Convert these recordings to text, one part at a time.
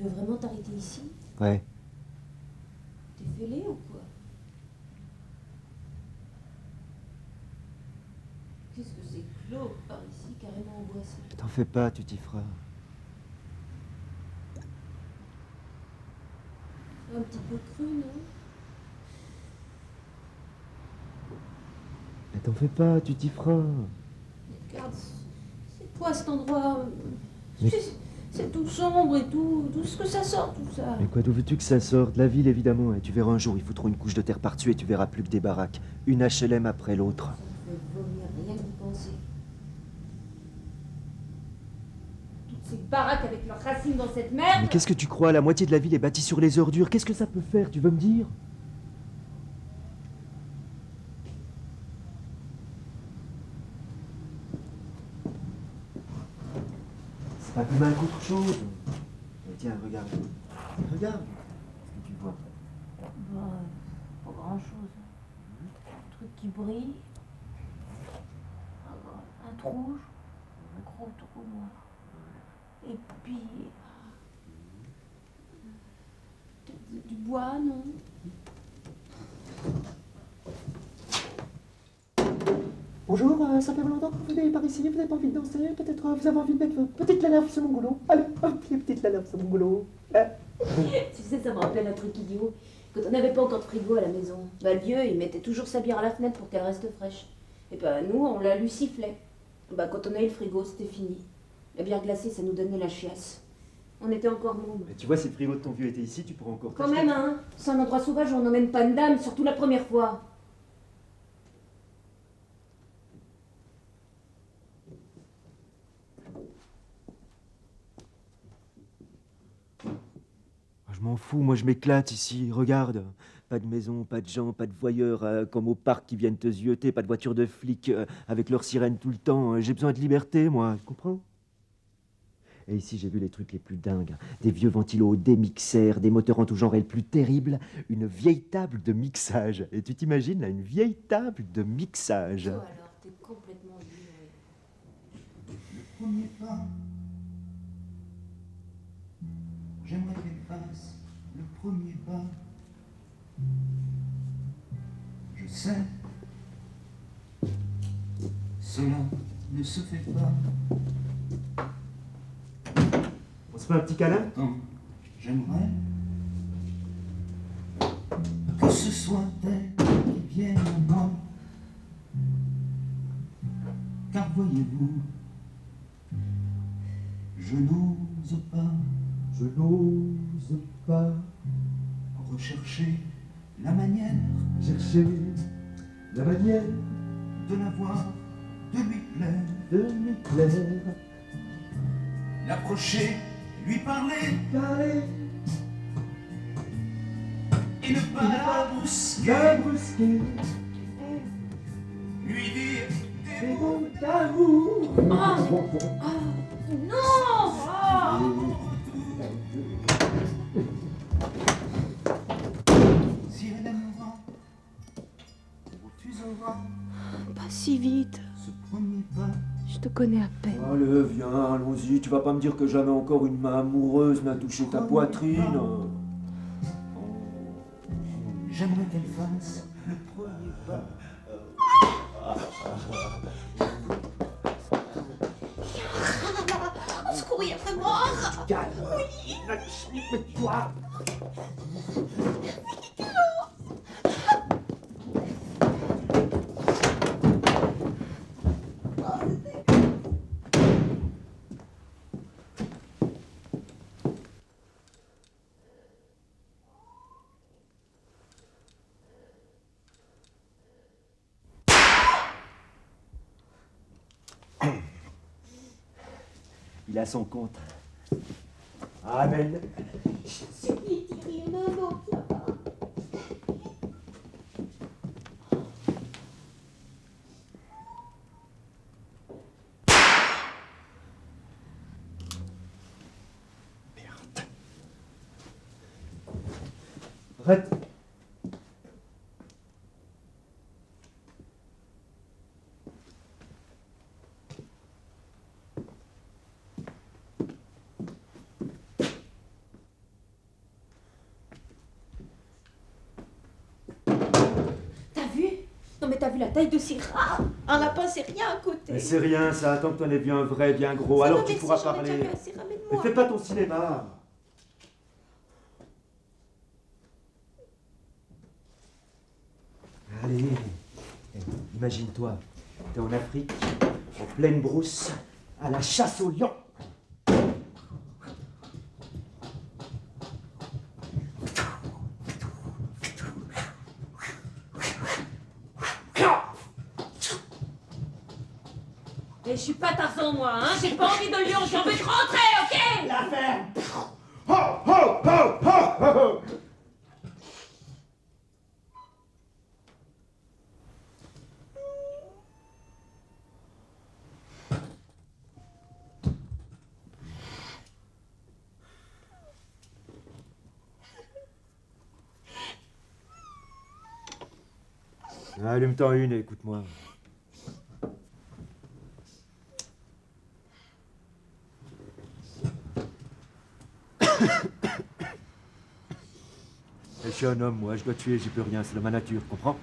veux vraiment t'arrêter ici? Ouais. T'es fêlé ou quoi? Qu'est-ce que c'est clos par ici, carrément angoissant. T'en fais pas, tu t'y feras. Un petit peu cru, non? Mais t'en fais pas, tu t'y feras. Mais regarde, c'est quoi cet endroit? Mais- C'est tout sombre et tout. D'où est-ce que ça sort tout ça? Mais quoi, d'où veux-tu que ça sorte? De la ville, évidemment. Et tu verras un jour, ils foutront une couche de terre par-dessus et tu verras plus que des baraques. Une HLM après l'autre. Ça me fait vomir, rien que d'y penser. Toutes ces baraques avec leurs racines dans cette merde. Mais qu'est-ce que tu crois? La moitié de la ville est bâtie sur les ordures. Qu'est-ce que ça peut faire, tu veux me dire? C'est pas plus mal qu'autre chose. Mais tiens, regarde. Regarde. Qu'est-ce que tu vois? Bah, pas grand-chose. Un truc qui brille. Un trou rouge. Un gros trou noir. Et puis... du bois, non? Bonjour, ça fait longtemps que vous venez par ici, vous n'avez pas envie de danser, peut-être vous avez envie de mettre vos petites laleurs sur mon goulot. Allez, hop, les petites laleurs sur mon goulot. Tu sais, ça me rappelle un truc idiot. Quand on n'avait pas encore de frigo à la maison, bah, le vieux, il mettait toujours sa bière à la fenêtre pour qu'elle reste fraîche. Et bah, nous, on la lui sifflait. Bah, quand on avait le frigo, c'était fini. La bière glacée, ça nous donnait la chiasse. On était encore mômes. Mais tu vois, si le frigo de ton vieux était ici, tu pourrais encore... Quand t'acheter- même, hein. C'est un endroit sauvage où on n'emmène pas une dame, surtout la première fois. Je m'en fous, moi je m'éclate ici, regarde. Pas de maison, pas de gens, pas de voyeurs comme au parc qui viennent te zioter, pas de voitures de flics avec leurs sirènes tout le temps. J'ai besoin de liberté, moi, tu comprends? Et ici, j'ai vu les trucs les plus dingues. Des vieux ventilos, des mixeurs, des moteurs en tout genre, et le plus terrible, une vieille table de mixage. Et tu t'imagines, là, une vieille table de mixage. Toi, alors, t'es complètement givré. Premier pas. J'aimerais qu'elle fasse le premier pas. Je sais, cela ne se fait pas. On se fait un petit câlin? Pourtant, j'aimerais que ce soit elle qui vienne à moi. Car voyez-vous, je n'ose pas Je n'ose pas rechercher la manière chercher la manière de la voir, de lui plaire, de lui plaire. l'approcher, lui parler Carré, et ne pas la brusquer, la brusquer, lui dire des des mots mots d'amour. Non! si elle aimera, refusera Pas si vite. ce premier pas. Je te connais à peine. Allez, viens, allons-y. Tu vas pas me dire que jamais encore une main amoureuse n'a touché ta poitrine. J'aimerais qu'elle fasse le premier pas. Au secours, il y a vraiment un rat. Calme. Mais toi. Il a son compte. Amen. Supplie, Thierry, on a un autre là-bas. Arrête. t'as vu la taille de ces rats? Un lapin, c'est rien à côté. Mais c'est rien, ça. Tant que t'en aies vu un vrai bien gros, Ça alors va, tu mais pourras si j'en ai déjà parler. vu assez, Mais ramène-moi. fais pas ton cinéma. Allez, imagine-toi, t'es en Afrique, en pleine brousse, à la chasse au lion. Mais je suis pas Tarzan, moi, hein. J'ai pas envie de lion, j'ai envie de rentrer, ok? La ferme. Ho, ho, ho, ho, ho, ho. Allume-t'en une et écoute-moi. Je suis un homme, moi, je dois tuer, j'y peux rien, c'est de ma nature, comprends?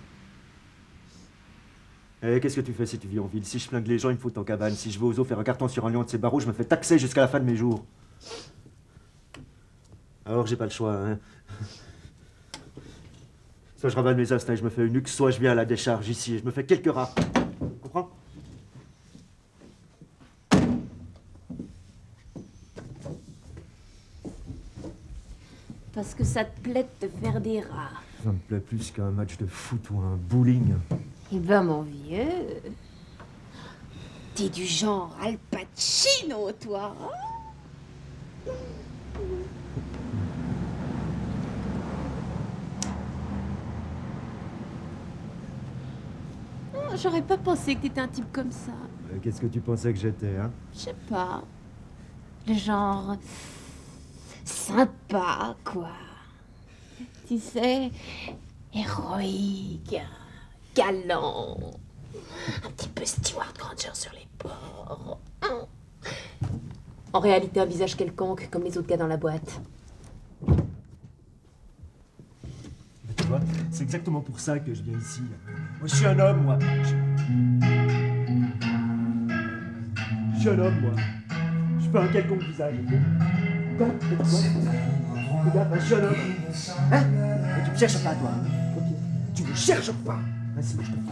Et qu'est-ce que tu fais si tu vis en ville? Si je flingue les gens, il me faut en cabane. Si je vais aux eaux faire un carton sur un lion de ces barreaux, je me fais taxer jusqu'à la fin de mes jours. Alors j'ai pas le choix, hein. Soit je ravale mes instincts et je me fais une nuque, soit je viens à la décharge ici et je me fais quelques rats. Comprends? Parce que ça te plaît de te faire des rats. Ça me plaît plus qu'un match de foot ou un bowling. Eh ben, mon vieux, t'es du genre Al Pacino, toi, hein? Oh, j'aurais pas pensé que t'étais un type comme ça. Qu'est-ce que tu pensais que j'étais, hein? Je sais pas. Le genre sympa, quoi. Tu sais, héroïque, galant. Un petit peu Stewart Granger sur les bords. En réalité, un visage quelconque, comme les autres gars dans la boîte. Mais tu vois, c'est exactement pour ça que je viens ici. Moi, je suis un homme, moi. Je suis un homme, moi. Je fais un quelconque visage, ok? Quoi? Regarde, je suis un homme. Hein? Mais tu me cherches pas, toi. Ok? Tu me cherches pas. Vas-y, je te fous.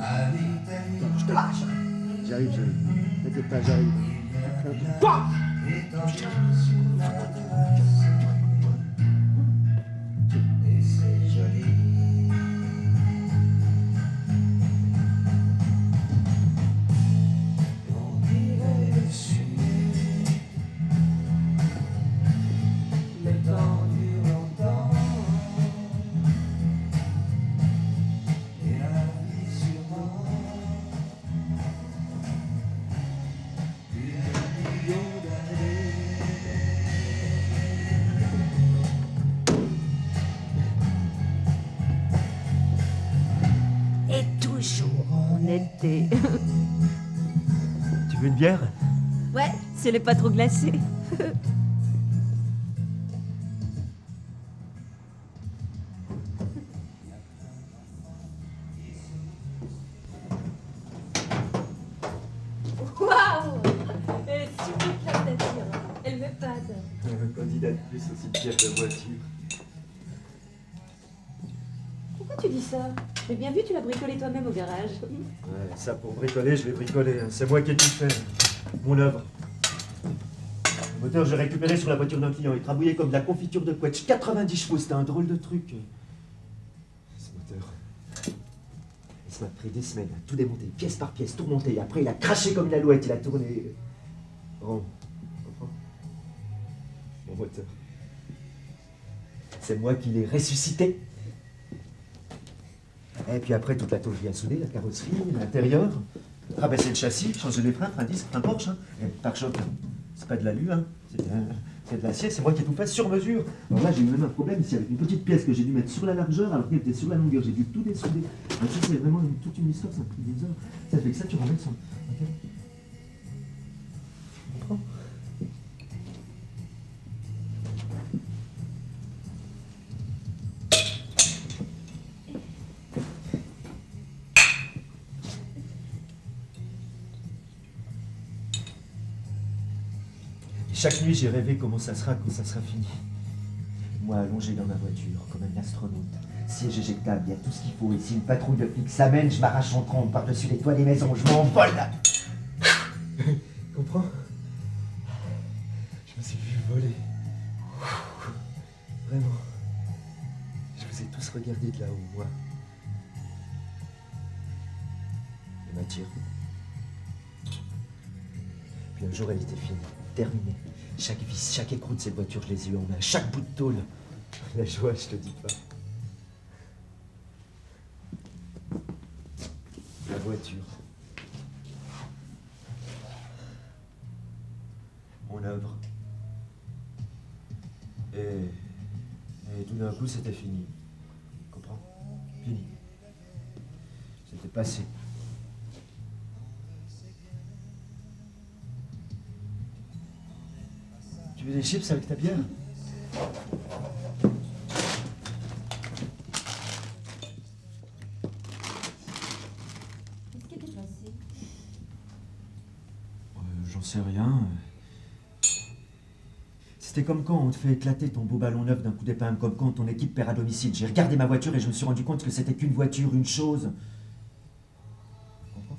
Je te lâche. J'arrive. T'inquiète pas, j'arrive. Quoi? Et toujours en été. Tu veux une bière? Ouais, si elle est pas trop glacée. Waouh! Super classe d'attire. Elle m'épate. Candidat de plus au cimetière de voiture. Pourquoi tu dis ça? J'ai bien vu, tu l'as bricolé toi-même au garage. Ouais, ça pour bricoler, je l'ai bricolé. Hein. C'est moi qui ai tout fait. Mon œuvre. Le moteur, j'ai récupéré sur la voiture d'un client. Il trabouillait comme de la confiture de Quetch. 90 chevaux, c'était un drôle de truc. Ce moteur. Ça m'a pris des semaines à tout démonter, pièce par pièce, tout remonter. Après, il a craché comme une alouette. Il a tourné rond. Comprends? Mon moteur. C'est moi qui l'ai ressuscité. Et puis après, toute la tôle vient souder, la carrosserie, l'intérieur, rabaisser le châssis, changer les freins, frein disque, frein Porsche, hein. Et pare-choc, c'est pas de l'alu, hein. C'est de l'acier, c'est moi qui ai tout fait sur mesure. Alors là, j'ai eu même un problème ici avec une petite pièce que j'ai dû mettre sur la largeur alors qu'elle était sur la longueur. J'ai dû tout dessouder. Donc ça, c'est vraiment toute une histoire, ça a pris des heures. Ça fait que ça, tu remets ça. Ok? Tu comprends? Et chaque nuit, j'ai rêvé comment ça sera quand ça sera fini. Moi, allongé dans ma voiture, comme un astronaute. Siège éjectable, il y a tout ce qu'il faut. Et si une patrouille de flics s'amène, je m'arrache en trompe par-dessus les toits des maisons. Je m'envole là. Comprends? Je me suis vu voler. Vraiment. Je vous ai tous regardé de là-haut, moi. Et Mathieu. Puis un jour, elle était finie, terminée. Chaque vis, chaque écrou de cette voiture, je les ai eu en main. Chaque bout de tôle. La joie, je te dis pas. La voiture. Mon œuvre. Et tout d'un coup, c'était fini. Comprends? Fini. C'était passé. Tu veux des chips avec ta bière? Qu'est-ce qui t'est passé? J'en sais rien. C'était comme quand on te fait éclater ton beau ballon neuf d'un coup d'épingle, comme quand ton équipe perd à domicile. J'ai regardé ma voiture et je me suis rendu compte que c'était qu'une voiture, une chose. Tu comprends?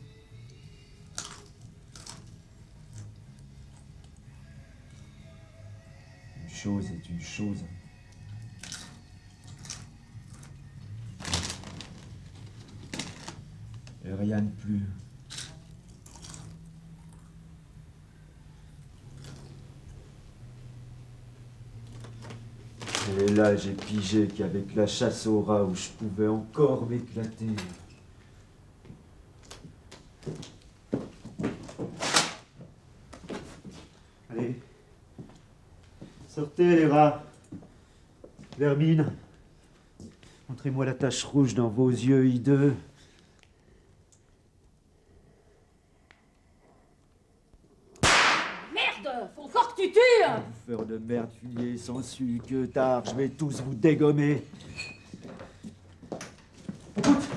Une chose est une chose. Et rien de plus. Et là, j'ai pigé qu'avec la chasse au rat où je pouvais encore m'éclater. Allez. Sortez, les rats. Vermine. Montrez-moi la tache rouge dans vos yeux hideux. Merde! Faut encore que tu tues! Bouffeur de merde, fulier, sans su, que tard, je vais tous vous dégommer. Écoute!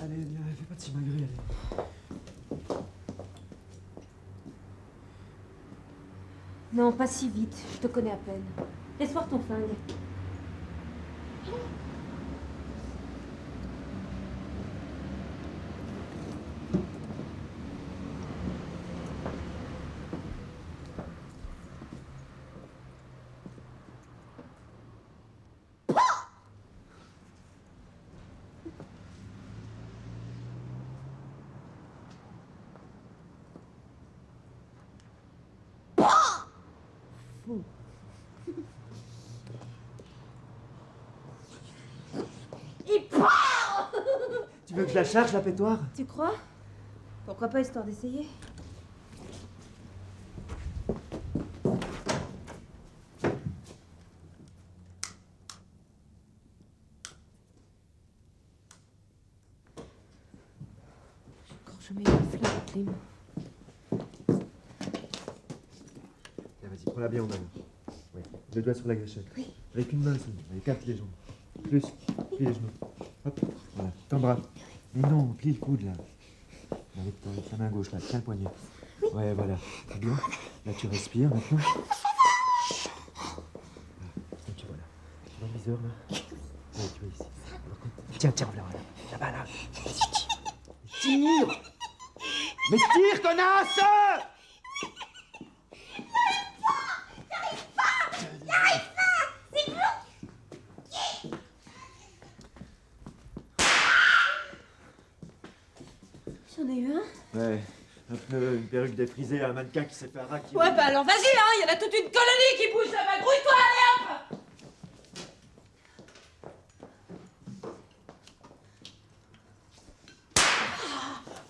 Allez, viens, fais pas de simagrée, allez. Non, pas si vite, je te connais à peine. Laisse voir ton flingue. Il part! Tu veux que je la charge, la pétoire? Tu crois? Pourquoi pas, histoire d'essayer? Quand je mets une flingue avec les mains. Allez, vas-y, prends-la bien en main. Ouais, le doigt sur la gâchette. Oui. Avec une main seulement, écarte les jambes. Plus, plie les genoux. Hop, voilà, ton bras. Mais non, plie le coude, là. Avec ta main gauche, là, tiens le poignet. Ouais, voilà, c'est bien. Là, tu respires, maintenant. Chut. Là, tu vois, là. Dans le viseur, là. Ouais, tu vois, ici. Alors, tiens, tiens, voilà, là-bas, là. Tire! Mais tire, connasse! J'en ai eu un. Ouais, un pneu, une perruque défrisée, un mannequin qui s'est fait raquer. Ouais, bah alors vas-y, hein, il y en a toute une colonie qui bouge là-bas. Grouille-toi, allez hop!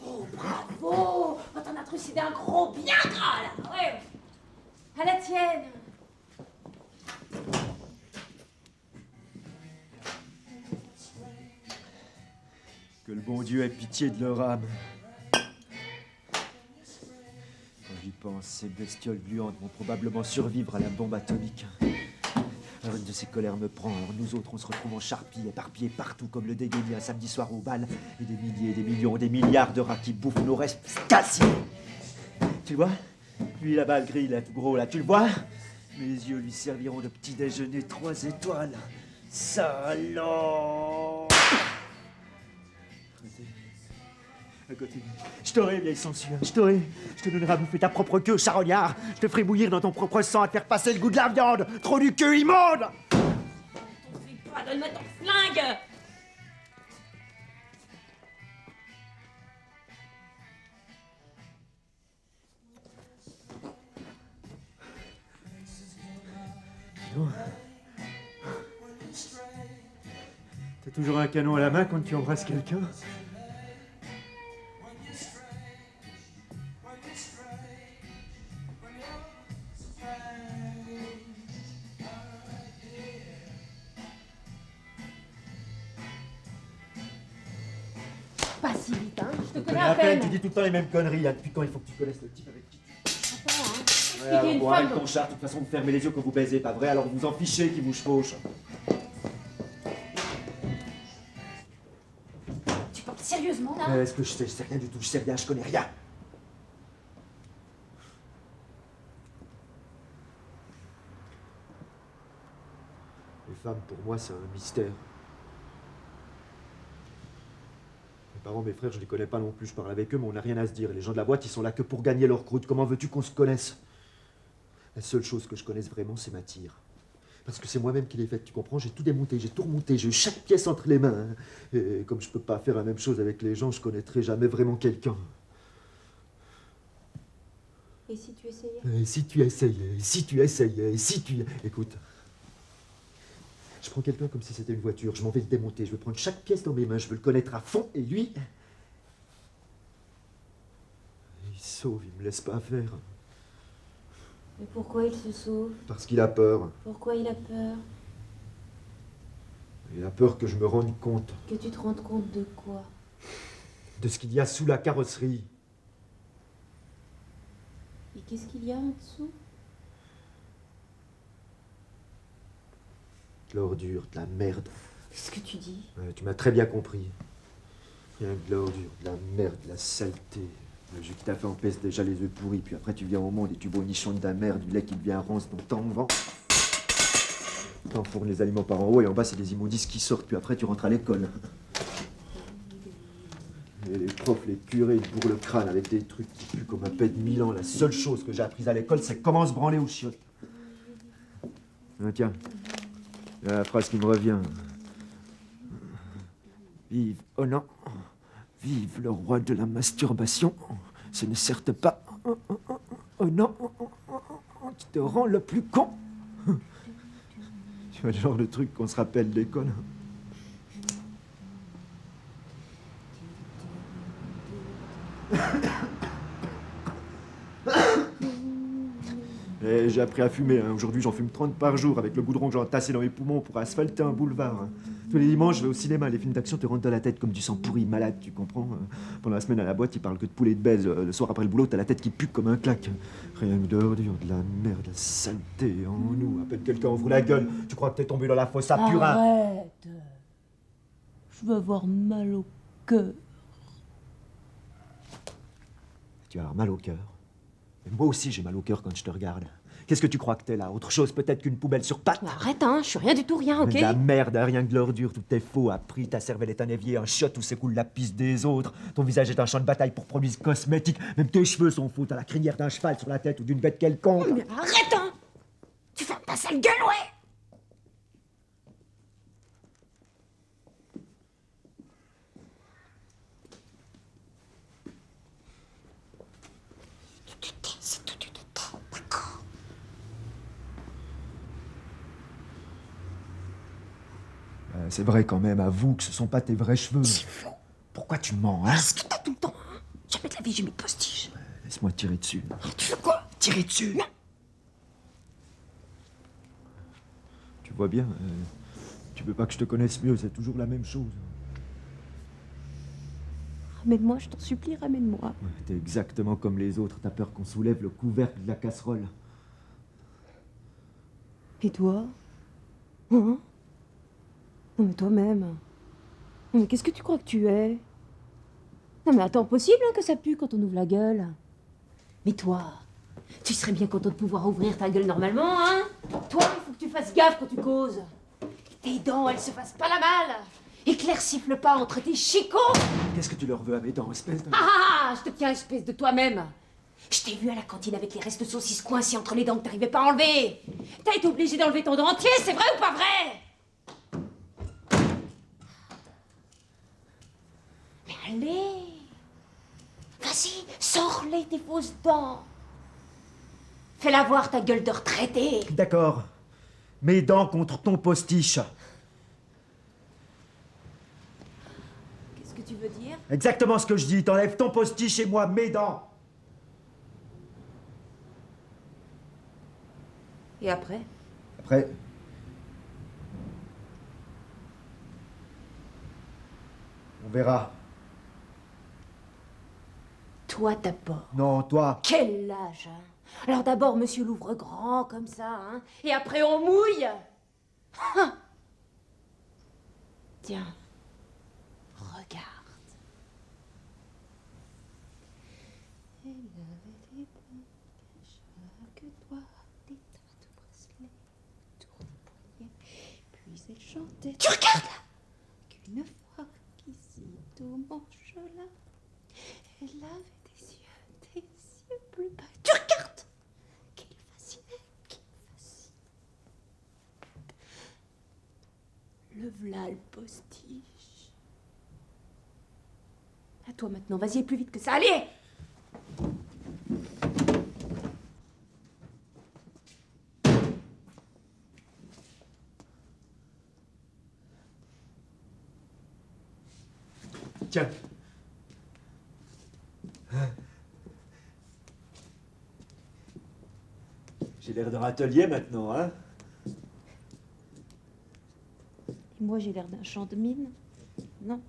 Oh, bravo! Oh, t'en as trucidé un gros bien gras, là. Ouais. À la tienne. Que le bon Dieu ait pitié de leur âme. Quand j'y pense, ces bestioles gluantes vont probablement survivre à la bombe atomique. Alors une de ces colères me prend, alors nous autres on se retrouve en charpie, éparpillés partout comme le dégueulis un samedi soir au bal, et des milliers, des millions, des milliards de rats qui bouffent nos restes calcinés. Tu le vois? Lui là-bas, le gris, là, tout gros, là, tu le vois? Mes yeux lui serviront de petit déjeuner 3 étoiles. Salaud! À côté. Je t'aurai, vieille sensuelle, je t'aurai. Je te donnerai à bouffer ta propre queue, charognard. Je te ferai bouillir dans ton propre sang à te faire passer le goût de la viande. Trop du queue immonde! T'en fais pas, donne-moi ton flingue! T'as toujours un canon à la main quand tu embrasses quelqu'un? Pas si vite, hein, je te Tu connais connais à peine. tu dis tout le temps les mêmes conneries. Là. Depuis quand il faut que tu connaisses le type avec qui tu... Attends, hein. Ouais, Il y a alors, une bon, femme. arrête ton char, de toute façon, vous fermez les yeux quand vous baisez, pas vrai? Alors vous en fichez qui vous chevauche. Tu parles sérieusement, là? Est-ce que je sais rien du tout, je sais rien, je connais rien. Les femmes, pour moi, c'est un mystère. Mes parents, mes frères, je les connais pas non plus, je parle avec eux, mais on n'a rien à se dire. Les gens de la boîte, ils sont là que pour gagner leur croûte. Comment veux-tu qu'on se connaisse? La seule chose que je connaisse vraiment, c'est ma tire. Parce que c'est moi-même qui l'ai faite, tu comprends? J'ai tout démonté, j'ai tout remonté, j'ai eu chaque pièce entre les mains. Hein. Et comme je peux pas faire la même chose avec les gens, je connaîtrai jamais vraiment quelqu'un. Et si tu essayais? Et si tu essayais, si tu essayais, si tu... Écoute, je prends quelqu'un comme si c'était une voiture, je m'en vais le démonter, je vais prendre chaque pièce dans mes mains, je veux le connaître à fond, et lui... Il sauve, il me laisse pas faire. Mais pourquoi il se sauve? Parce qu'il a peur. Pourquoi il a peur? Il a peur que je me rende compte Que tu te rendes compte de quoi? de ce qu'il y a sous la carrosserie. Et qu'est-ce qu'il y a en dessous? De l'ordure, de la merde. Qu'est-ce que tu dis? Ouais, tu m'as très bien compris. Rien que de l'ordure, de la merde, de la saleté. Le jus qui t'a fait empêche déjà les œufs pourris, puis après tu viens au monde et tu bois une nichon de ta mère, du lait qui devient rance, dont t'en vends. T'enfournes les aliments par en haut et en bas c'est des immondices qui sortent, puis après tu rentres à l'école. Et les profs, les curés, ils bourrent le crâne avec des trucs qui puent comme un pet de 1000 ans. La seule chose que j'ai apprise à l'école, c'est comment se branler aux chiottes. Ah, tiens, la phrase qui me revient. Vive, oh non, vive le roi de la masturbation, ce n'est certes pas, oh non, qui te rend le plus con. Tu vois le genre de truc qu'on se rappelle de l'école. Et j'ai appris à fumer. Hein. Aujourd'hui, j'en fume 30 par jour avec le goudron que j'ai entassé dans mes poumons pour asphalter un boulevard. Hein. Tous les dimanches, je vais au cinéma. Les films d'action te rentrent dans la tête comme du sang pourri, malade, tu comprends? Pendant la semaine à la boîte, ils parlent que de poulet de baise. Le soir après le boulot, t'as la tête qui pue comme un claque. Rien que d'ordure, de la merde, de la saleté en nous. À peine quelqu'un ouvre la gueule, tu crois que t'es tombé dans la fosse à purin. Arrête! Je veux avoir mal au cœur. Tu vas avoir mal au cœur. Et moi aussi, j'ai mal au cœur quand je te regarde. Qu'est-ce que tu crois que t'es là? Autre chose peut-être qu'une poubelle sur pattes? Arrête, hein, je suis rien du tout, rien, ok? De la merde, rien que de l'ordure, tout est faux, appris, ta cervelle est un évier, un shot où s'écoule la pisse des autres. Ton visage est un champ de bataille pour produits cosmétiques, même tes cheveux sont faux, t'as la crinière d'un cheval sur la tête ou d'une bête quelconque. Mais arrête, hein! Tu fermes ta sale gueule, ouais! Tu te tais, c'est tout, tu te tais, d'accord? C'est vrai quand même, avoue que ce sont pas tes vrais cheveux. C'est faux. Pourquoi tu mens, hein? Qu'est-ce que t'as tout le temps, hein? Jamais de la vie, j'ai mes postiches. Laisse-moi tirer dessus. Tu fais quoi? Tirer dessus? Non. Tu vois bien, tu veux pas que je te connaisse mieux, c'est toujours la même chose. Ramène-moi, je t'en supplie, ramène-moi. Ouais, t'es exactement comme les autres, t'as peur qu'on soulève le couvercle de la casserole. Et toi? Hein? Non mais toi-même. Non mais qu'est-ce que tu crois que tu es? Non mais attends, possible hein, que ça pue quand on ouvre la gueule. Mais toi, Tu serais bien content de pouvoir ouvrir ta gueule normalement, hein? Toi, il faut que tu fasses gaffe quand tu causes. Tes dents, elles se fassent pas la malle. Et Claire siffle pas entre tes chicots. Qu'est-ce que tu leur veux à mes dents, espèce de... Ah, je te tiens espèce de toi-même. Je t'ai vu à la cantine avec les restes de saucisses coincés entre les dents que t'arrivais pas à enlever. T'as été obligé d'enlever ton dentier, c'est vrai ou pas vrai? Mais allez. Vas-y, sors-les tes fausses dents. Fais-la voir ta gueule de retraité. D'accord. Mes dents contre ton postiche. Qu'est-ce que tu veux dire? Exactement ce que je dis. T'enlèves ton postiche et moi mes dents. Et après? Après... On verra. Toi d'abord. Non, toi. Quel âge, hein? Alors d'abord, monsieur l'ouvre grand comme ça, hein? Et après on mouille. Hein. Tiens, regarde. Elle avait des bras que toi, des tas de bracelets autour du poignet. Puis elle chantait. Tu regardes là? Qu'une fois qu'ici tout manche là, elle avait des yeux bleus bas. Tu regardes? Qu'il fascinait, qu'il fascine. Le v'là le postiche. À toi maintenant, vas-y, plus vite que ça, allez! Tiens. J'ai l'air d'un râtelier maintenant, hein? Et moi, j'ai l'air d'un champ de mine. Non.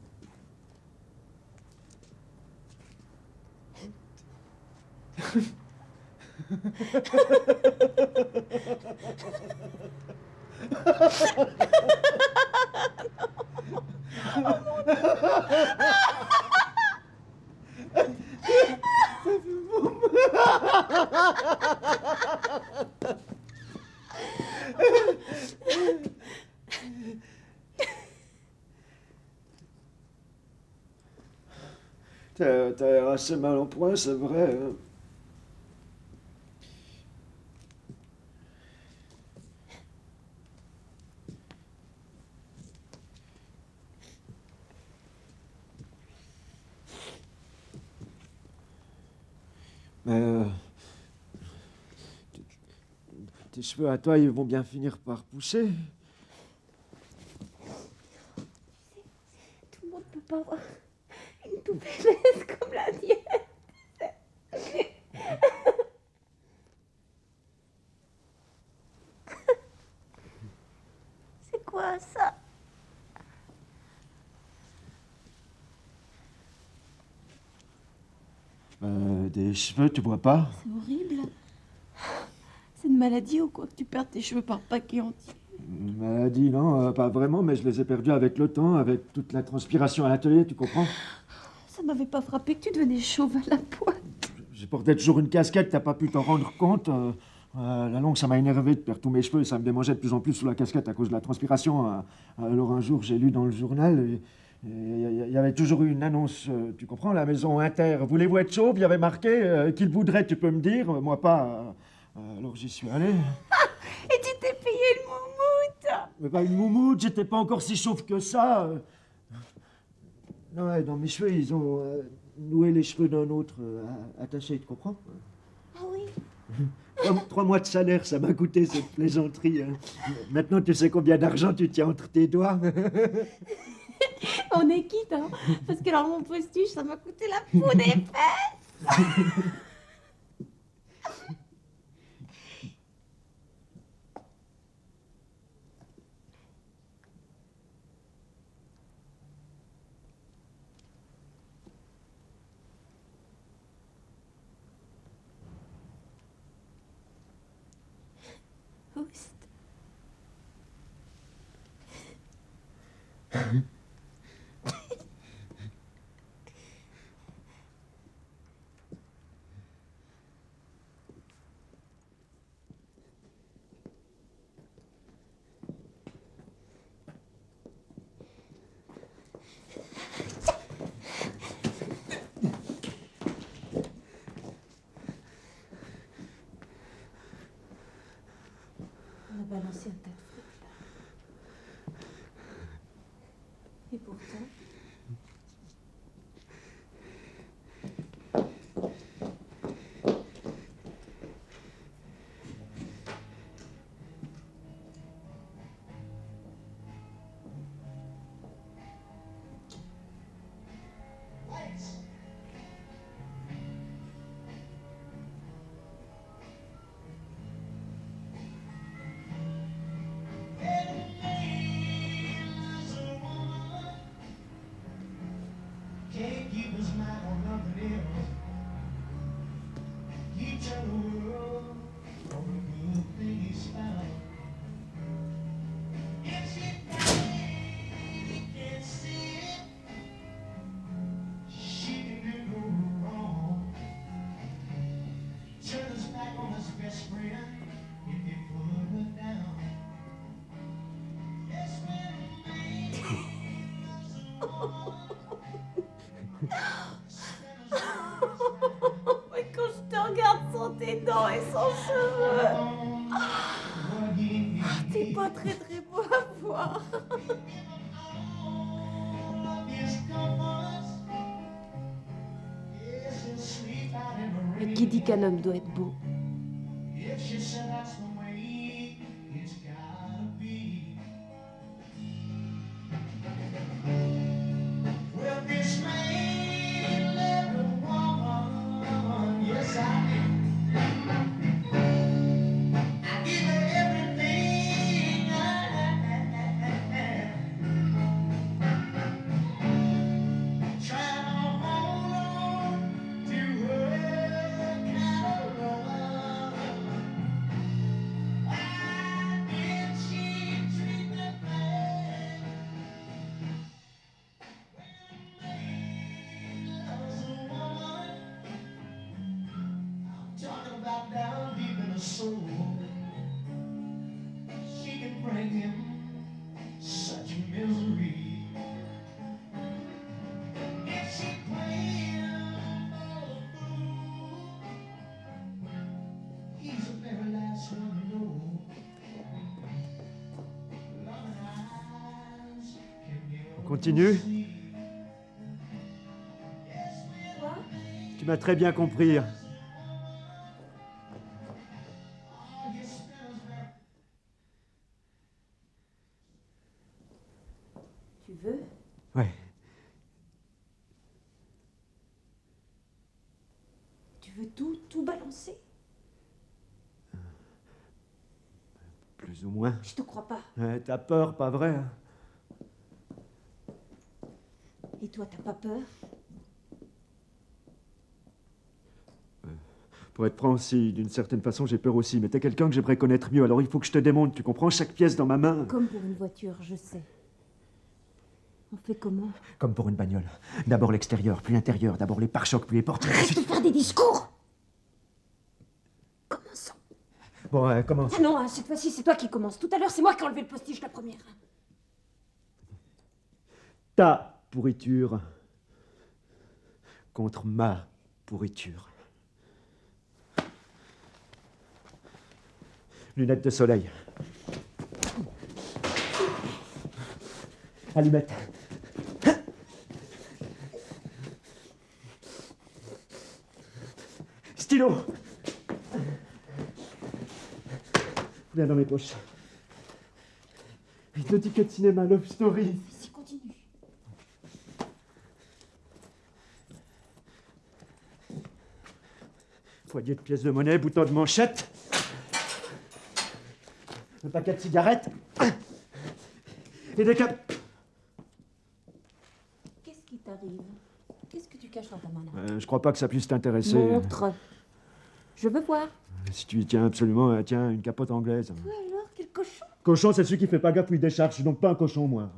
T'as l'air assez mal en point, c'est vrai. Hein? Mais tes cheveux à toi, ils vont bien finir par pousser. Tout le monde peut pas avoir une poupée mince comme la tienne. C'est quoi ça? Des cheveux, tu vois pas? C'est horrible. C'est une maladie ou quoi que tu perds tes cheveux par paquet entier? Une maladie, non, pas vraiment, mais je les ai perdus avec le temps, avec toute la transpiration à l'atelier, tu comprends? Ça m'avait pas frappé que tu devenais chauve à la pointe. J'ai porté toujours une casquette, t'as pas pu t'en rendre compte. La longue, ça m'a énervé de perdre tous mes cheveux et ça me démangeait de plus en plus sous la casquette à cause de la transpiration. Alors un jour, j'ai lu dans le journal, il y avait toujours eu une annonce, tu comprends, la maison Inter. Voulez-vous être chauve? Il y avait marqué qu'il voudrait, tu peux me dire, moi pas. Alors j'y suis allé. Et tu t'es payé le moumoute. Mais pas une moumoute, j'étais pas encore si chauve que ça. Non, ouais, dans mes cheveux, ils ont noué les cheveux d'un autre attachés, tu comprends? Ah oui. 3 mois de salaire, ça m'a coûté cette plaisanterie. Hein. Maintenant, tu sais combien d'argent tu tiens entre tes doigts. On est quitte, hein. Parce que alors mon postiche, ça m'a coûté la peau des fesses. Oust. balancé un tas de trucs là. Et pourtant. Can't keep his mind on nothing else. He tell the world all the good things he found. If she died, he can't see it. She can do no wrong. Turn his back on his best friend if he put her down. Yes, when a man loves a woman. Mais quand je te regarde sans tes dents et sans cheveux, t'es pas très très beau à voir. Mais qui dit qu'un homme doit être beau? Down deep in her soul, she can bring him such misery. If she played him for a fool, he's the very last one to know. Loving eyes can give On continue? Quoi? Tu m'as très bien compris. Tu veux? Ouais. Tu veux tout balancer? Plus ou moins. Je te crois pas. T'as peur, pas vrai? Hein? Et toi, t'as pas peur? Pour être franc aussi, d'une certaine façon, j'ai peur aussi. Mais t'es quelqu'un que j'aimerais connaître mieux, alors il faut que je te démontre, tu comprends? Chaque pièce dans ma main. Comme pour une voiture, je sais. On fait comment? Comme pour une bagnole. D'abord l'extérieur, puis l'intérieur. D'abord les pare-chocs, puis les portes. Arrête de faire des discours! Commençons. Bon, commence. Ah non, hein, cette fois-ci, c'est toi qui commence. Tout à l'heure, c'est moi qui ai enlevé le postiche la première. Ta pourriture contre ma pourriture. Lunettes de soleil. Allumette. Stylo. Viens dans mes poches. Le ticket de cinéma, Love Story. Vas-y, continue. Foyer de pièces de monnaie, bouton de manchette. Un paquet de cigarettes. Et des capes. Qu'est-ce qui t'arrive? Qu'est-ce que tu caches dans ta main là? Je crois pas que ça puisse t'intéresser. Montre. Je veux voir. Si tu y tiens absolument, tiens, une capote anglaise. Ouais, alors, quel cochon! Cochon, c'est celui qui fait pas gaffe où il décharge. Je suis donc pas un cochon, moi.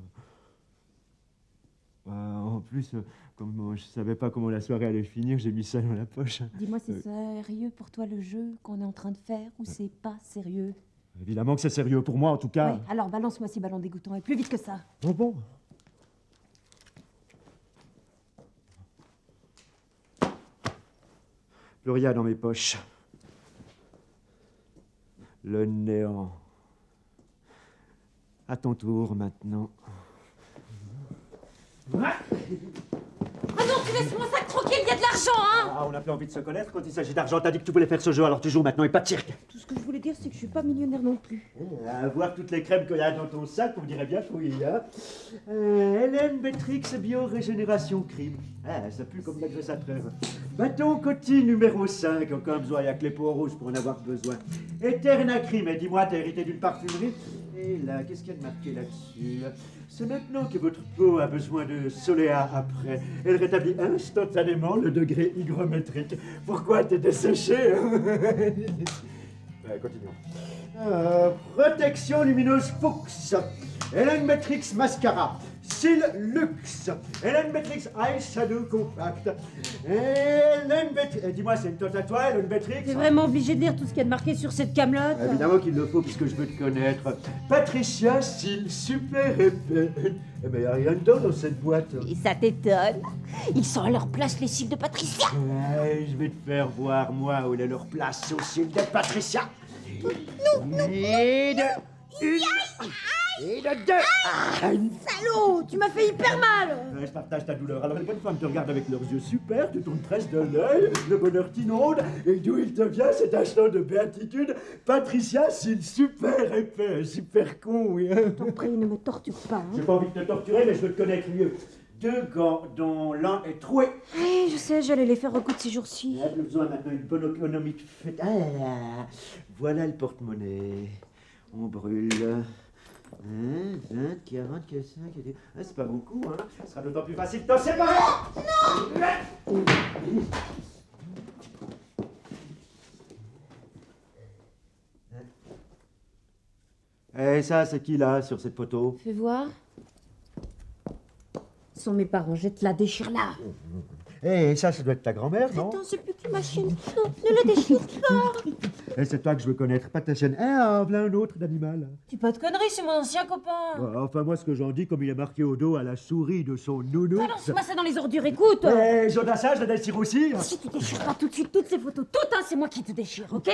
En plus, comme je savais pas comment la soirée allait finir, j'ai mis ça dans la poche. Dis-moi, c'est sérieux pour toi le jeu qu'on est en train de faire ou c'est pas sérieux? Évidemment que c'est sérieux pour moi, en tout cas. Ouais, alors balance-moi ces ballons dégoûtants et plus vite que ça. Oh bon. Plus rien dans mes poches. Le néant. À ton tour, maintenant. Ah non, tu laisses mon sac tranquille, il y a de l'argent, hein! Ah, on a plus envie de se connaître quand il s'agit d'argent. T'as dit que tu voulais faire ce jeu, alors tu joues maintenant et pas de cirque. Tout ce que je voulais dire, c'est que je suis pas millionnaire non plus. À voir toutes les crèmes qu'il y a dans ton sac, on dirait bien fouillis, hein. Hélène Bétrix, bio-régénération crime. Ah, ça pue comme l'agresse à trêve. Bâton Coty numéro 5, encore besoin, il n'y a que les peaux rouges pour en avoir besoin. Eterna crime, et dis-moi, t'as hérité d'une parfumerie? Et là, qu'est-ce qu'il y a de marqué là-dessus? C'est maintenant que votre peau a besoin de soléa après. Elle rétablit instantanément le degré hygrométrique. Pourquoi t'es desséché? Continuons. Protection lumineuse Fuchs. Hélène Matrix Mascara. Cils Luxe. Hélène Matrix Eyeshadow Compact. Hélène Matrix... dis-moi, c'est une tante à toi, Hélène Matrix? T'es vraiment obligé de lire tout ce qu'il y a de marqué sur cette camelote? Évidemment qu'il le faut, puisque je veux te connaître. Patricia Cils Super Épais. Eh ben, y a rien dedans dans cette boîte. Et ça t'étonne? Ils sont à leur place, les cils de Patricia! Ouais, je vais te faire voir, moi, où est leur place au ciel de Patricia. Non. Et de... Une... Et de deux. Salaud! Tu m'as fait hyper mal! Je partage ta douleur. Alors les bonnes femmes te regardent avec leurs yeux super, tu tournes presque de l'œil, le bonheur t'inonde, et d'où il te vient cet instant de béatitude? Patricia, c'est une super épais, super con, oui. T'en prie, ne me torture pas, hein. J'ai pas envie de te torturer, mais je veux te connaître mieux. 2 gants dont l'un est troué. Eh, je sais, j'allais les faire recoudre ces jours-ci. Il y a besoin maintenant d'une bonne économie de fête. Ah, voilà le porte-monnaie. On brûle. 1, 20, 40, 45, c'est pas beaucoup, hein. Ce sera d'autant plus facile de t'en séparer. Non. Et ça, c'est qui, là, sur cette photo? Fais voir. Ce sont mes parents, jette-la, déchire-la. Et ça doit être ta grand-mère, non? Attends, c'est plus que ma chienne. Non, ne la déchire pas. Et c'est toi que je veux connaître, pas ta chaîne. Ah, voilà un autre d'animal. Dis pas de conneries, c'est mon ancien copain. Ouais, enfin, moi, ce que j'en dis, comme il est marqué au dos à la souris de son nounou. Balance-moi ça dans les ordures, écoute. Eh, Jodassin, je le déchire aussi. Si tu déchires pas tout de suite toutes ces photos, toutes, hein, c'est moi qui te déchire, ok?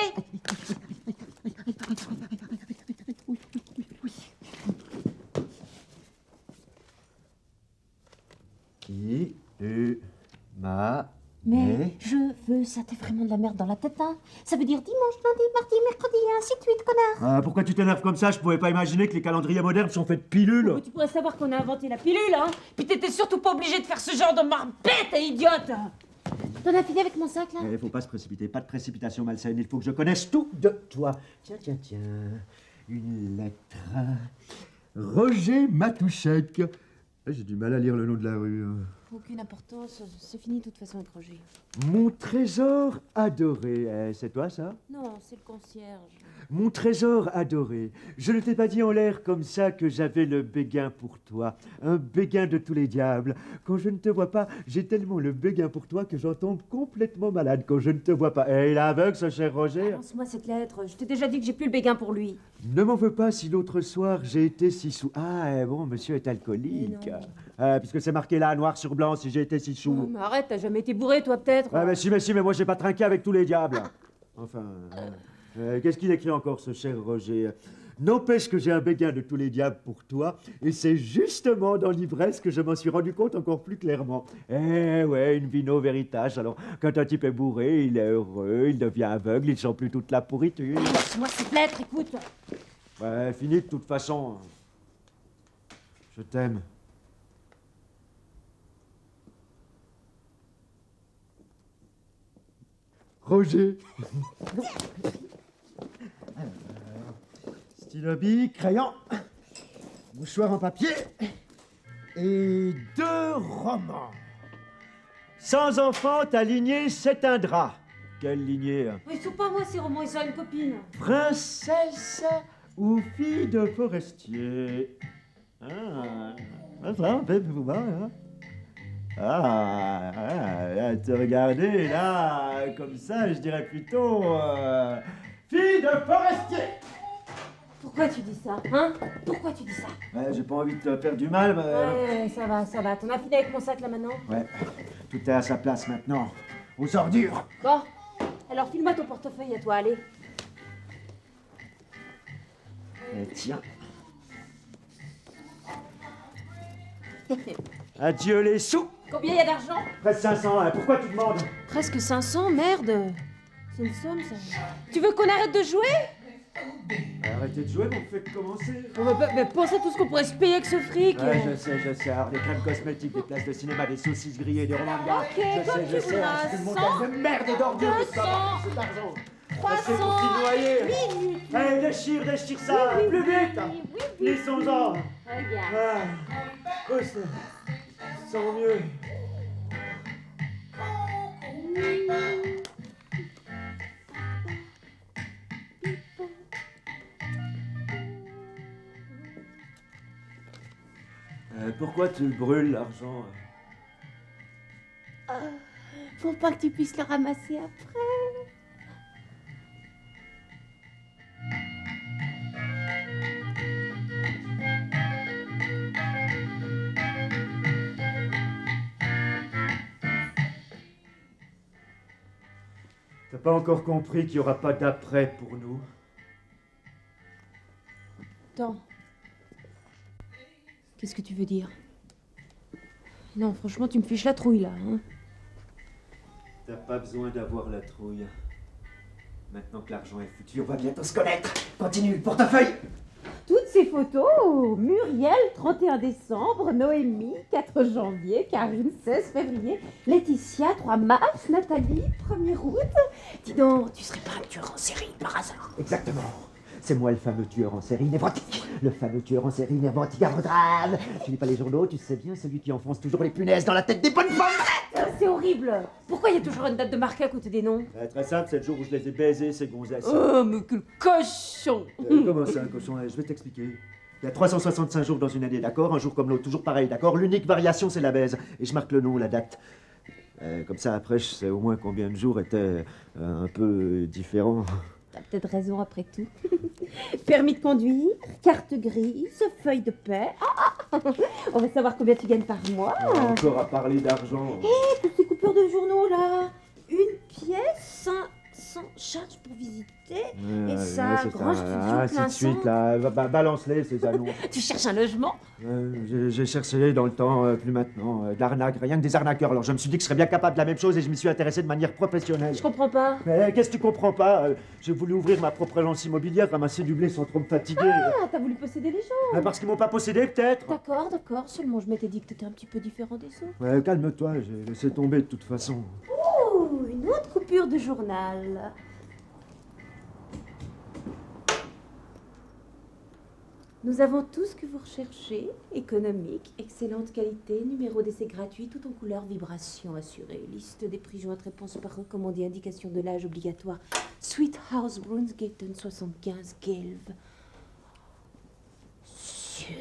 Qui tu m'as... Mais je veux, ça t'est vraiment de la merde dans la tête, hein? Ça veut dire dimanche, lundi, mardi, mercredi, et ainsi de suite, connard. Ah, pourquoi tu t'énerves comme ça? Je pouvais pas imaginer que les calendriers modernes sont faits de pilules. Mais tu pourrais savoir qu'on a inventé la pilule, hein? Puis t'étais surtout pas obligé de faire ce genre de marbette, idiote! T'en as fini avec mon sac, là? Il faut pas se précipiter, pas de précipitation malsaine, il faut que je connaisse tout de toi. Tiens, tiens, tiens, une lettre. Roger Matouchek. J'ai du mal à lire le nom de la rue. Aucune importance, c'est fini de toute façon avec Roger. Mon trésor adoré. C'est toi, ça? Non, c'est le concierge. Mon trésor adoré, je ne t'ai pas dit en l'air comme ça que j'avais le béguin pour toi, un béguin de tous les diables. Quand je ne te vois pas, j'ai tellement le béguin pour toi que j'en tombe complètement malade quand je ne te vois pas. Eh, il est aveugle, ce cher Roger. Lance-moi cette lettre, je t'ai déjà dit que j'ai plus le béguin pour lui. Ne m'en veux pas si l'autre soir j'ai été si sous... Ah, bon, monsieur est alcoolique. Puisque c'est marqué là, noir sur blanc, si j'ai été si Oh, sous. mais arrête, t'as jamais été bourré, toi, peut-être? Mais si, mais moi j'ai pas trinqué avec tous les diables. Enfin... qu'est-ce qu'il écrit encore, ce cher Roger? N'empêche que j'ai un béguin de tous les diables pour toi, et c'est justement dans l'ivresse que je m'en suis rendu compte encore plus clairement. Eh ouais, une vino veritas. Alors, quand un type est bourré, il est heureux, il devient aveugle, il sent plus toute la pourriture. Lance-moi cette lettre, écoute. Ouais, fini de toute façon. Je t'aime. Roger. Stylo bic, crayon, mouchoir en papier et 2 romans. Sans enfant, ta lignée s'éteindra. Quelle lignée? Mais ils sont pas moi, ces romans, ils sont une copine. Princesse ou fille de forestier? Ah, ça, on fait vous voir, hein? Ah, te regarder là, comme ça, je dirais plutôt fille de forestier. Pourquoi tu dis ça, hein? Pourquoi tu dis ça? Ouais, j'ai pas envie de te faire du mal, mais... Ouais, ça va. T'en as fini avec mon sac, là, maintenant? Ouais, tout est à sa place maintenant. Aux ordures. Bon, alors file-moi ton portefeuille à toi, allez. Et tiens. Adieu les sous. Combien il y a d'argent? Presque 500, hein. Pourquoi tu demandes? Presque 500, merde. C'est une somme, ça. Tu veux qu'on arrête de jouer? Arrêtez de jouer, mais on fait commencer. Mais pense à tout ce qu'on pourrait se payer avec ce fric. Ouais, je sais. Alors, des crèmes cosmétiques, des places de cinéma, des saucisses grillées, des romans de gare. Ok, comme tu voudras. C'est une montagne de merde et d'ordures que tu vas avoir, cet argent. C'est pour t'y noyer. Allez, déchire ça, Oui, plus vite. oui. Glissons-en. Regarde. Ah, oh, sans mieux. Pourquoi tu le brûles, l'argent? Pour pas que tu puisses le ramasser après. T'as pas encore compris qu'il y aura pas d'après pour nous? Attends. Qu'est-ce que tu veux dire? Non, franchement, tu me fiches la trouille, là. Hein. T'as pas besoin d'avoir la trouille. Maintenant que l'argent est foutu, on va bientôt se connaître. Continue, le portefeuille. Toutes ces photos, Muriel, 31 décembre, Noémie, 4 janvier, Karine, 16 février, Laetitia, 3 mars, Nathalie, 1er août. Dis donc, tu serais pas un tueur en série par hasard? Exactement. C'est moi le fameux tueur en série névrotique. Le fameux tueur en série névrotique à grave. Tu lis pas les journaux, tu sais bien, celui qui enfonce toujours les punaises dans la tête des bonnes femmes. C'est horrible. Pourquoi il y a toujours une date de marquée à côté des noms? Très simple, c'est le jour où je les ai baisés, ces gonzesses. Oh, mais quel cochon! Comment ça, un cochon? Je vais t'expliquer. Il y a 365 jours dans une année, d'accord? Un jour comme l'autre, toujours pareil, d'accord? L'unique variation, c'est la baise. Et je marque le nom, la date. Comme ça, après, je sais au moins combien de jours étaient un peu différents. T'as peut-être raison après tout. Permis de conduire, carte grise, feuille de paie. On va savoir combien tu gagnes par mois. Encore à parler d'argent. Toutes ces coupures de journaux là. Une pièce, sans charge pour visiter. Et ça, c'est grand ça, studio ainsi plein de suite, son. là. Balance-les, ces annonces. Tu cherches un logement? J'ai cherché dans le temps, plus maintenant. De l'arnaque, rien que des arnaqueurs. Alors je me suis dit que je serais bien capable de la même chose et je m'y suis intéressé de manière professionnelle. Je comprends pas. Mais qu'est-ce que tu comprends pas? J'ai voulu ouvrir ma propre agence immobilière, ramasser du blé sans trop me fatiguer. Ah, t'as voulu posséder les gens. Parce qu'ils m'ont pas possédé, peut-être? D'accord. Seulement, je m'étais dit que t'étais un petit peu différent des autres. Ouais, calme-toi, j'ai laissé tomber de toute façon. Oh, une autre coupure de journal. Nous avons tout ce que vous recherchez. Économique, excellente qualité, numéro d'essai gratuit, tout en couleur, vibration assurée. Liste des prix jointes, réponse par recommandé, indication de l'âge obligatoire. Sweet House, Brunsgaten, 75, Gelb. Suède.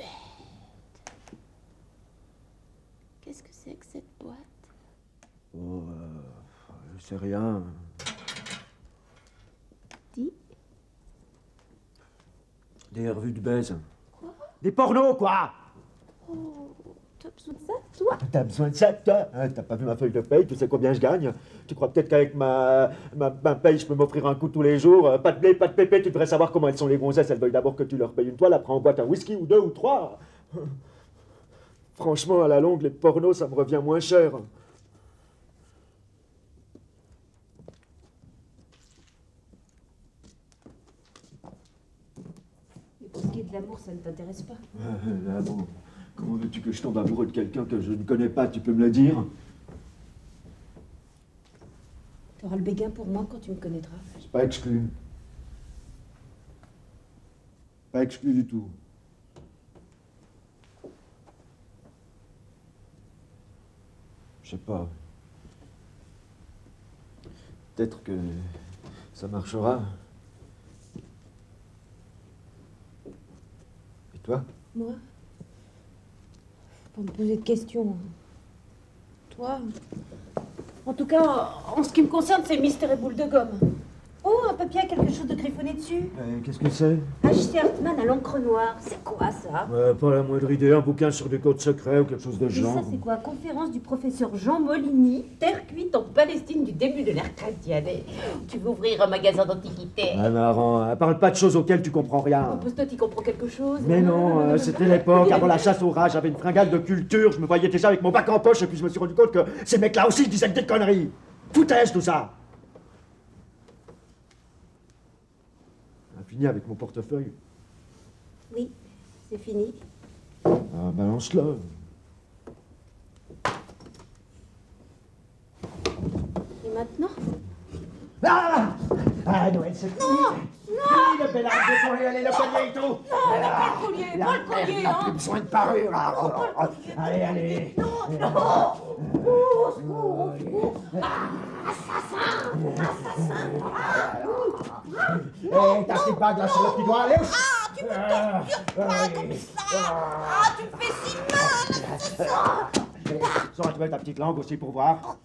Qu'est-ce que c'est que cette boîte? Oh, je sais rien. Dis. Des revues de baise. Quoi? Des pornos, quoi! Oh, t'as besoin de ça, toi? T'as besoin de ça, toi? Hein, t'as pas vu ma feuille de paye? Tu sais combien je gagne? Tu crois peut-être qu'avec ma paye, je peux m'offrir un coup tous les jours? Pas de blé, pas de pépé, tu devrais savoir comment elles sont les gonzesses. Elles veulent d'abord que tu leur payes une toile, après en boîte un whisky ou 2 ou 3. Franchement, à la longue, les pornos, ça me revient moins cher. Pour ce qui est de l'amour, ça ne t'intéresse pas. Ah bon, comment veux-tu que je tombe amoureux de quelqu'un que je ne connais pas? Tu peux me le dire? T'auras le béguin pour moi quand tu me connaîtras. C'est pas exclu. Pas exclu du tout. Je sais pas. Peut-être que ça marchera. Et toi? Moi? Faut pas me poser de questions. Toi? En tout cas, en ce qui me concerne, c'est mystère et boule de gomme. Oh, un papier a quelque chose de griffonné dessus. Qu'est-ce que c'est? H.C. Hartman à l'encre noire. C'est quoi ça? Pas la moindre idée, un bouquin sur des codes secrets ou quelque chose de Et genre. ça, c'est quoi? Conférence du professeur Jean Molini, terre cuite en Palestine du début de l'ère chrétienne. Tu veux ouvrir un magasin d'antiquités? Ah, marrant, parle pas de choses auxquelles tu comprends rien. Poste, tu comprends quelque chose? Mais non, c'était l'époque, avant la chasse au rat, j'avais une fringale de culture, je me voyais déjà avec mon bac en poche et puis je me suis rendu compte que ces mecs-là aussi disaient des conneries. Foutaise tout ça. On a fini avec mon portefeuille. Oui, c'est fini. Ah, balance-le. Et maintenant? Ah, Noël, c'est fini. Non, le bel arbre de collier, allez, le collier et tout. Non, mais pas le collier, pas le collier, n'a hein. plus besoin de parure. Allez, allez. Non. Au secours, au secours. Hé, ta petite bague là sur le petit doigt, allez. Ah, tu me tortures pas comme ça. Ah, tu me fais si mal, c'est ça. Sors un peu ta petite langue aussi pour voir.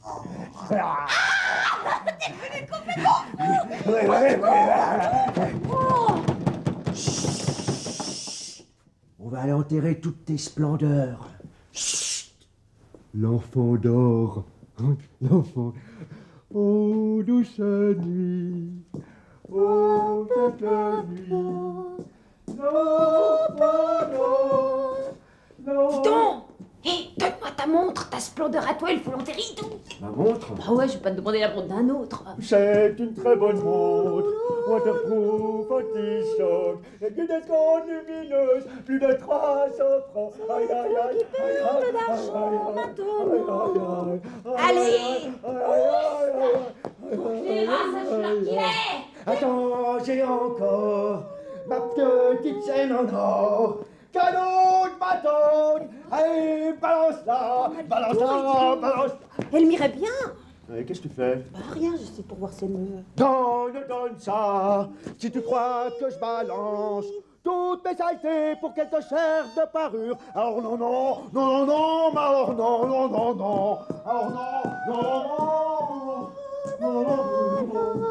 T'es venu complètement fou. On va aller enterrer toutes tes splendeurs. L'enfant dort, l'enfant. Oh, douce nuit, oh, toute nuit. L'enfant dort, Dis donc. Hé, donne-moi ta montre, ta splendeur à toi, il faut l'enterrer et tout. Ma montre? Bah ouais, je vais pas te demander la montre d'un autre. C'est une très bonne montre, waterproof, anti-choc, incandescente lumineuse, plus de 300 francs. Aïe, aïe, aïe, Qui perd d'argent maintenant. Allez. Attends, j'ai encore ma petite chaîne en or. Cadeau de ma tonne. Allez, balance-la, balance-la, balance-la. Elle m'irait bien. Qu'est-ce que tu fais? Bah rien, je sais pour voir si elle me... Donne ça, si tu crois que je balance toutes mes saletés pour qu'elle te serve de parure. Alors non, non, non, non, non, alors non, non, non, non, alors non, non, non, non, non, non, non.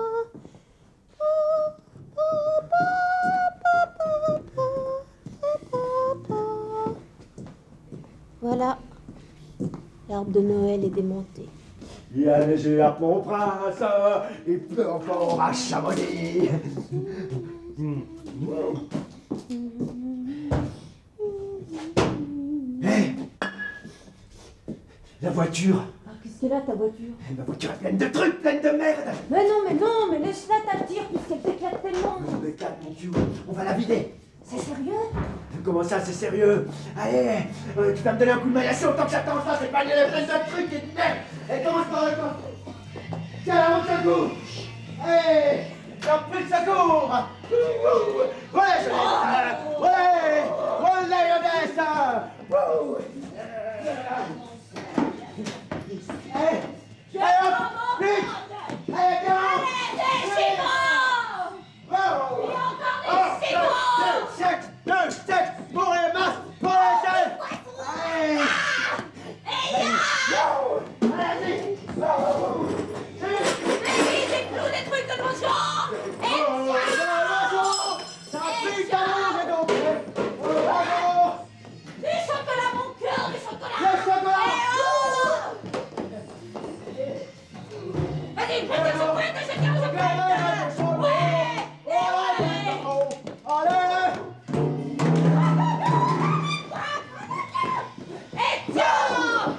Voilà, l'arbre de Noël est démonté. Il a neigé à Pont-Prince, il pleut encore à Chamonix. Hé, la voiture. Ah, qu'est-ce qu'elle a ta voiture? Ma voiture est pleine de trucs, pleine de merde. Mais non, mais laisse-la t'attire puisqu'elle t'éclate tellement. Mais calme mon cul, on va la vider. C'est sérieux? Comment ça, c'est sérieux? Allez, tu vas me donner un coup de main, assez autant que j'attends ça, c'est pas une pleine de trucs et de merde. Et commence par le temps. Tiens, la montre de secours. Allez, j'en prie de secours. Ouais, je l'ai. Ouais, le dessin. Allez, hop, vite. Allez, viens. Deux sexe pour les masses, pour les chefs. Allez. Allez-y. Des clous, des trucs de lotion. Ça pique à manger donc. Du chocolat, mon cœur, du chocolat. Le chocolat. Vas-y, prends tes chocolats, je tiens au chocolat. Ouais. Allez. Et tiens.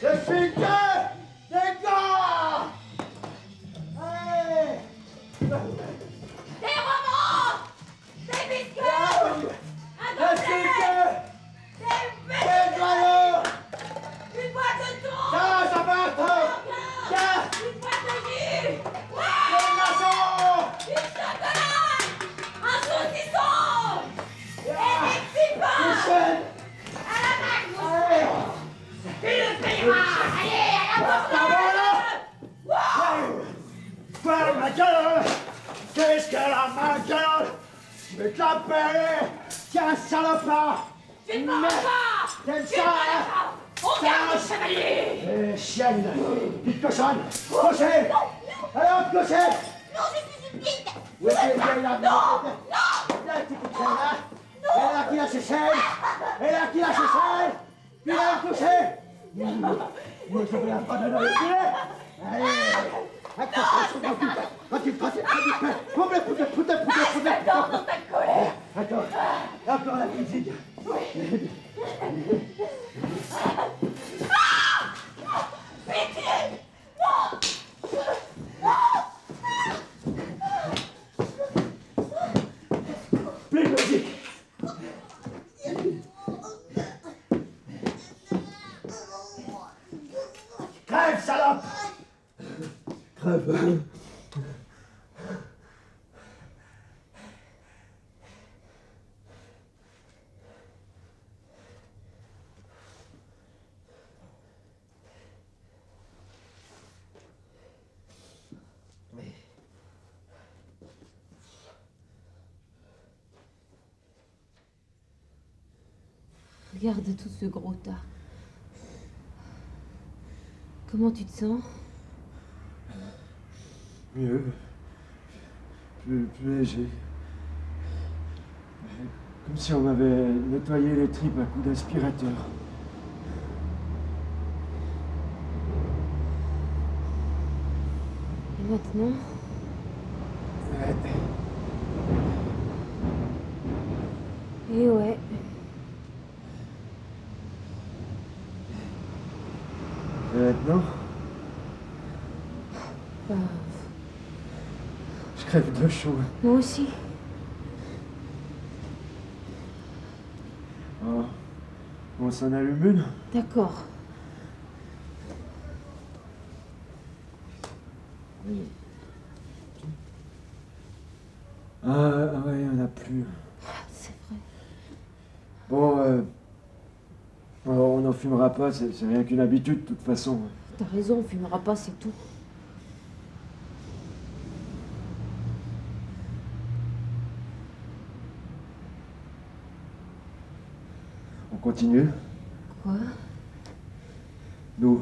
Je suis que des gars. Allez. Des romans. Des biscuits. Un Je suis gobelet. que Des des joyeux. Une boîte de thon. Ça va trop. Tiens, Une boîte de jus. des glaçons. Du chocolat. Un saucisson. Et des petits pains. Michel. À la main. Allez. Tu le payeras. Allez, à la Ça porte. va là. Quoi, ma gueule? Qu'est-ce qu'elle a, ma gueule? Je vais te la payer. Tiens, salopard. Tu ne manges pas. T'aimes Tu ça, ne hein? manges pas. Oh, Silence! Chienne! Petite cochonne! Clocher! Alors, clocher! Non, je suis une fille. Où est-ce qu'elle est là? Non! La petite chaîne, là! Elle est là qui lâche ses chaînes! Elle est là qui lâche ses chaînes! Puis là, le clocher! Moi, je vais la prendre dans le pied! Allez! J'adore dans ta colère. Attends, encore la musique. Plus de musique. Crève, salope. Crève. Regarde tout ce gros tas. Comment tu te sens? Mieux. Plus léger. Comme si on m'avait nettoyé les tripes à coups d'aspirateur. Et maintenant? Et ouais. Et maintenant, Bah, je crève de chaud. moi aussi. Oh, on s'en allume une? D'accord. Ah ouais, il n'y en a plus. C'est vrai. Bon, on n'en fumera pas, c'est rien qu'une habitude de toute façon. T'as raison, on fumera pas, c'est tout. On continue? Quoi? Nous.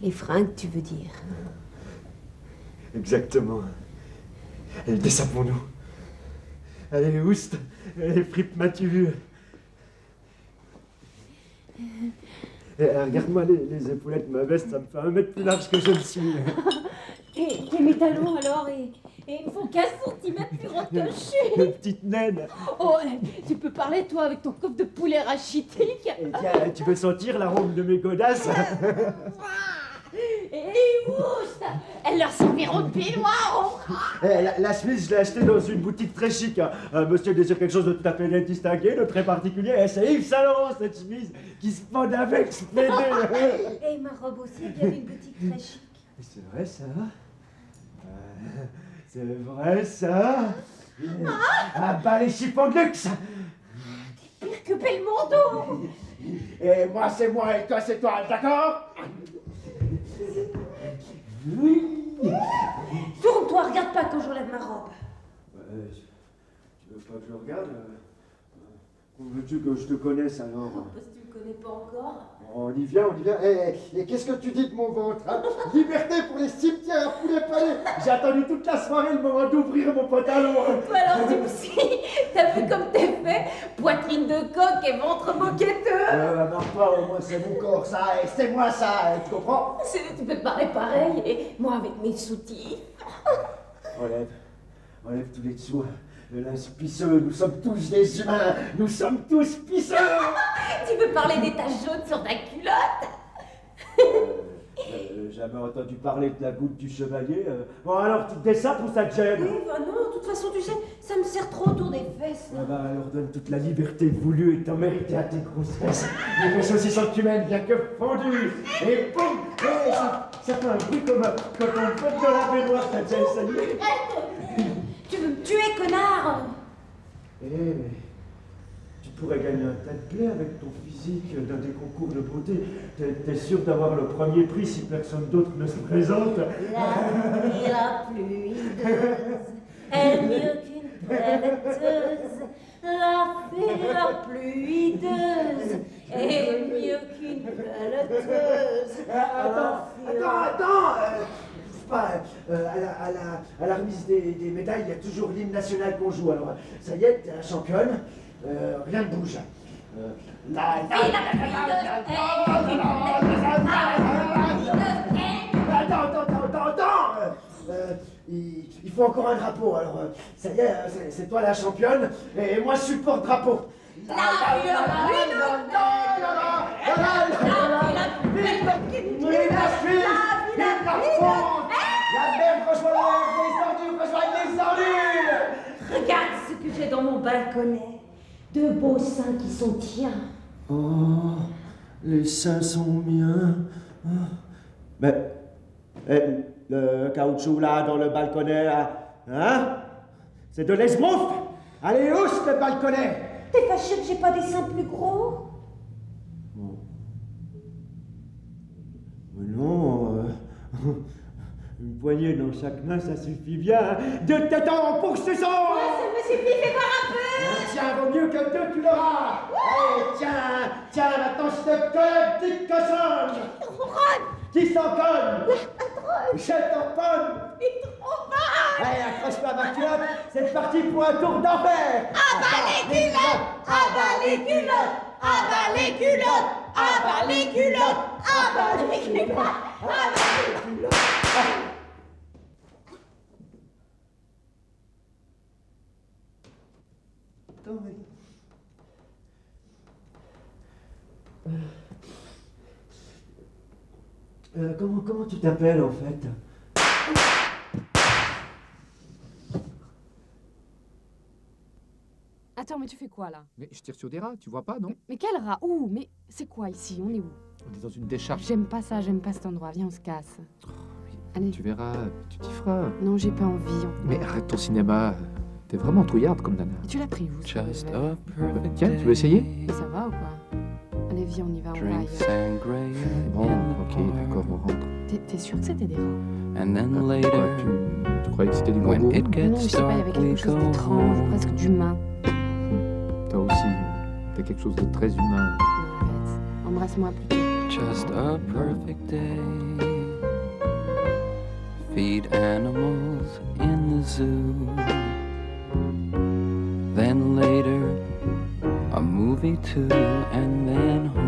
Les fringues, tu veux dire? Exactement. Et dessapons-nous. Allez, oust, allez, fripe, m'as-tu vu? Regarde-moi les épaulettes, ma veste, ça me fait 1 mètre plus large que je ne suis. Et mes talons alors, et ils me font 15 centimètres plus grands que je suis. Petite naine. Oh, tu peux parler toi avec ton coffre de poulet rachitique. Et tiens, tu veux sentir l'arôme de mes godasses? Et oust, elles leur serviront de peignoir. La chemise, je l'ai achetée dans une boutique très chic. Monsieur désire quelque chose de tout à fait distingué, de très particulier. Et c'est Yves Saint Laurent, cette chemise, qui se fond avec, se fait deux. Et ma robe aussi vient d'une boutique très chic. C'est vrai, ça? C'est vrai, ça? Ah bah, les chiffons de luxe! Pire que Belmondo. Et moi, c'est moi, et toi, c'est toi, d'accord? Tourne-toi, regarde pas quand j'enlève ma robe. Tu veux pas que je regarde? Veux-tu que je te connaisse alors? Parce que tu me connais pas encore. On y vient, on y vient. Et qu'est-ce que tu dis de mon ventre, hein? Liberté pour les cimetières à Poulet-Palais! J'ai attendu toute la soirée le moment d'ouvrir mon pantalon! Toi alors, tu me suis. T'as vu comme t'es fait? Poitrine de coq et ventre moqueteux. Marre-toi, moi c'est mon corps, ça, et c'est moi ça, tu comprends? Tu peux te parler pareil, et moi avec mes soutifs. Enlève tous les dessous. Le linge pisseux, nous sommes tous des humains, nous sommes tous pisseux! Tu veux parler des taches jaunes sur ta culotte? Jamais entendu parler de la goutte du chevalier. Bon alors, tu te dessapes ou ça te gêne? Oui, bah non, de toute façon, tu sais, ça me serre trop autour des fesses. Ah bah alors donne toute la liberté voulue et t'en mérité à tes grosses fesses. Les fesses aussi humaines, bien que fendues. Et boum! Ça fait un bruit comme quand on pète dans la baignoire, t'as déjà essayé? Tu veux me tuer, connard? Mais tu pourrais gagner un tas de blé avec ton physique dans des concours de beauté. T'es sûr d'avoir le premier prix si personne d'autre ne se présente? La vie la plus hideuse est mieux qu'une prélaiteuse. La fée la plus hideuse est mieux qu'une pelleteuse. Attends c'est pas, à la remise des médailles, il y a toujours l'hymne national qu'on joue. Alors, ça y est, t'es la championne, rien ne bouge. Attends. Il faut encore un drapeau. Alors, ça y est, c'est toi la championne, et moi je suis le porte-drapeau. Regarde ce que j'ai dans mon balconnet. De beaux seins qui sont tiens. Oh, les seins sont miens. Mais, le caoutchouc là dans le balconnet, hein? C'est de l'esbrouf! Allez, housse le balconnet! T'es fâché que j'ai pas des seins plus gros? Mais non, une poignée dans chaque main, ça suffit bien. 2 tétons pour ce sang! Ça me suffit, fais voir un peu! Tiens, vaut mieux que 2, tu l'auras! Allez, tiens, maintenant je te colle, petite cochonne! Qui s'en colle? Je t'empomme! Allez, accroche-toi à ma culotte, c'est parti pour un tour d'enfer! Abat les culottes! Abat les culottes! Abat les culottes! Abat les culottes! Abat les culottes! Abat les culottes! Attends, mais... comment tu t'appelles en fait? Attends, mais tu fais quoi là? Mais je tire sur des rats, tu vois pas, non? Mais quel rat? Où? Mais c'est quoi ici? On est où? On est dans une décharge. J'aime pas ça, j'aime pas cet endroit. Viens, on se casse. Allez. Tu verras, tu t'y feras. Non, j'ai pas envie. Mais arrête ton cinéma. T'es vraiment trouillarde comme nana. Et tu l'as pris où? Just verre a perfect Tiens, tu veux essayer? Mais ça va ou quoi? Allez, viens, on y va, on va drink ailleurs. sangria Bon, in ok, the d'accord, park. on rentre. T'es sûr que c'était des rats? And then Quoi, later, tu croyais que c'était du when gros it Non, gets je sais pas, il y avait dark, we quelque chose go d'étrange, home. presque d'humain. Toi aussi, t'es quelque chose de très humain. Non, arrête. Embrasse-moi plutôt. Just a perfect day. Feed animals in the zoo. Then later, a movie too, and then home.